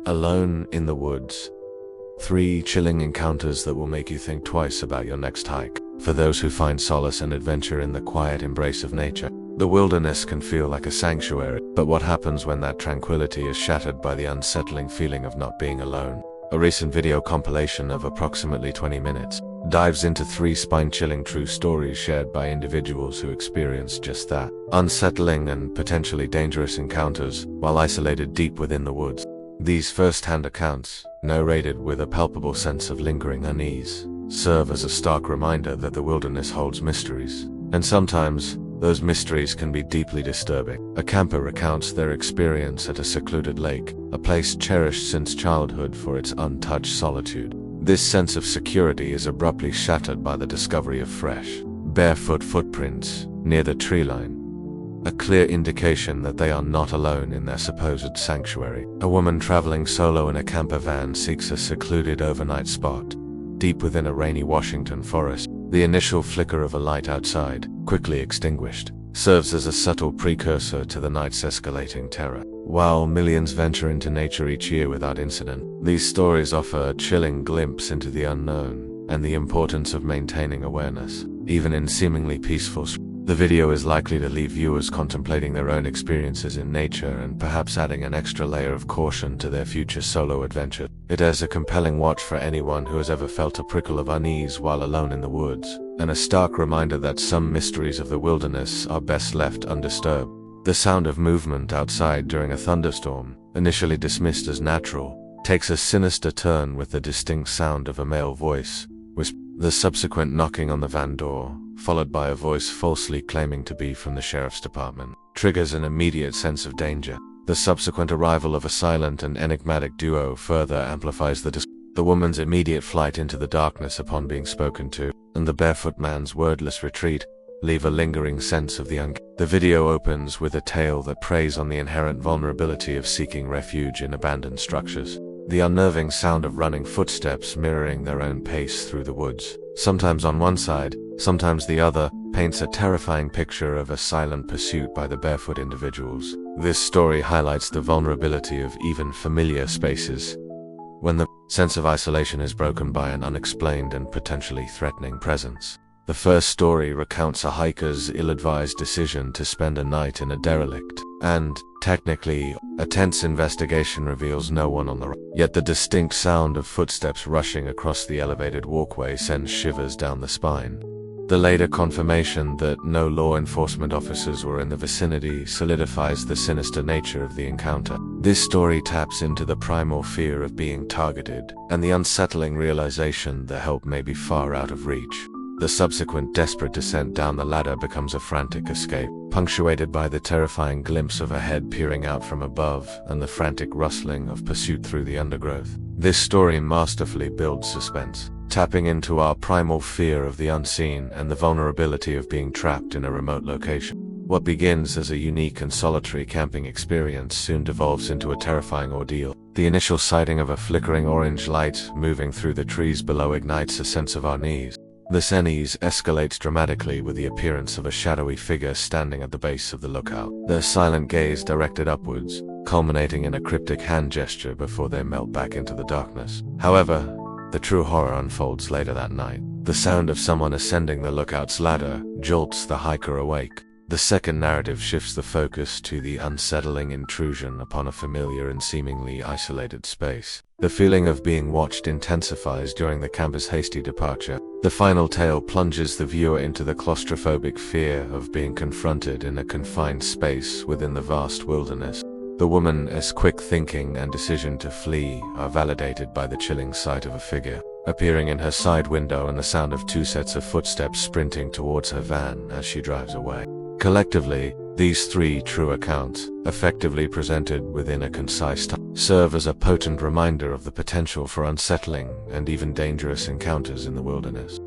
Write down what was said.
Alone in the woods. 3 chilling encounters that will make you think twice about your next hike. For those who find solace and adventure in the quiet embrace of nature, the wilderness can feel like a sanctuary. But what happens when that tranquility is shattered by the unsettling feeling of not being alone? A recent video compilation of approximately 20 minutes dives into 3 spine-chilling true stories shared by individuals who experienced just that. Unsettling and potentially dangerous encounters while isolated deep within the woods. These first-hand accounts, narrated with a palpable sense of lingering unease, serve as a stark reminder that the wilderness holds mysteries. And sometimes, those mysteries can be deeply disturbing. A camper recounts their experience at a secluded lake, a place cherished since childhood for its untouched solitude. This sense of security is abruptly shattered by the discovery of fresh, barefoot footprints near the tree line. A clear indication that they are not alone in their supposed sanctuary. A woman traveling solo in a camper van seeks a secluded overnight spot, deep within a rainy Washington forest. The initial flicker of a light outside, quickly extinguished, serves as a subtle precursor to the night's escalating terror. While millions venture into nature each year without incident, these stories offer a chilling glimpse into the unknown and the importance of maintaining awareness, even in seemingly peaceful spots. The video is likely to leave viewers contemplating their own experiences in nature and perhaps adding an extra layer of caution to their future solo adventure. It is a compelling watch for anyone who has ever felt a prickle of unease while alone in the woods, and a stark reminder that some mysteries of the wilderness are best left undisturbed. The sound of movement outside during a thunderstorm, initially dismissed as natural, takes a sinister turn with the distinct sound of a male voice. The subsequent knocking on the van door, followed by a voice falsely claiming to be from the sheriff's department, triggers an immediate sense of danger. The subsequent arrival of a silent and enigmatic duo further amplifies the woman's immediate flight into the darkness upon being spoken to, and the barefoot man's wordless retreat leave a lingering sense of the uncanny. The video opens with a tale that preys on the inherent vulnerability of seeking refuge in abandoned structures. The unnerving sound of running footsteps mirroring their own pace through the woods, sometimes on one side, sometimes the other, paints a terrifying picture of a silent pursuit by the barefoot individuals. This story highlights the vulnerability of even familiar spaces, when the sense of isolation is broken by an unexplained and potentially threatening presence. The first story recounts a hiker's ill-advised decision to spend a night in a derelict, and, technically, a tense investigation reveals no one on the road. Yet the distinct sound of footsteps rushing across the elevated walkway sends shivers down the spine. The later confirmation that no law enforcement officers were in the vicinity solidifies the sinister nature of the encounter. This story taps into the primal fear of being targeted, and the unsettling realization that help may be far out of reach. The subsequent desperate descent down the ladder becomes a frantic escape, punctuated by the terrifying glimpse of a head peering out from above and the frantic rustling of pursuit through the undergrowth. This story masterfully builds suspense, tapping into our primal fear of the unseen and the vulnerability of being trapped in a remote location. What begins as a unique and solitary camping experience soon devolves into a terrifying ordeal. The initial sighting of a flickering orange light moving through the trees below ignites a sense of unease. This unease escalates dramatically with the appearance of a shadowy figure standing at the base of the lookout, their silent gaze directed upwards, culminating in a cryptic hand gesture before they melt back into the darkness. However, the true horror unfolds later that night. The sound of someone ascending the lookout's ladder jolts the hiker awake. The second narrative shifts the focus to the unsettling intrusion upon a familiar and seemingly isolated space. The feeling of being watched intensifies during the camper's hasty departure. The final tale plunges the viewer into the claustrophobic fear of being confronted in a confined space within the vast wilderness. The woman's quick thinking and decision to flee are validated by the chilling sight of a figure appearing in her side window and the sound of 2 sets of footsteps sprinting towards her van as she drives away. Collectively, these 3 true accounts, effectively presented within a concise time, serve as a potent reminder of the potential for unsettling and even dangerous encounters in the wilderness.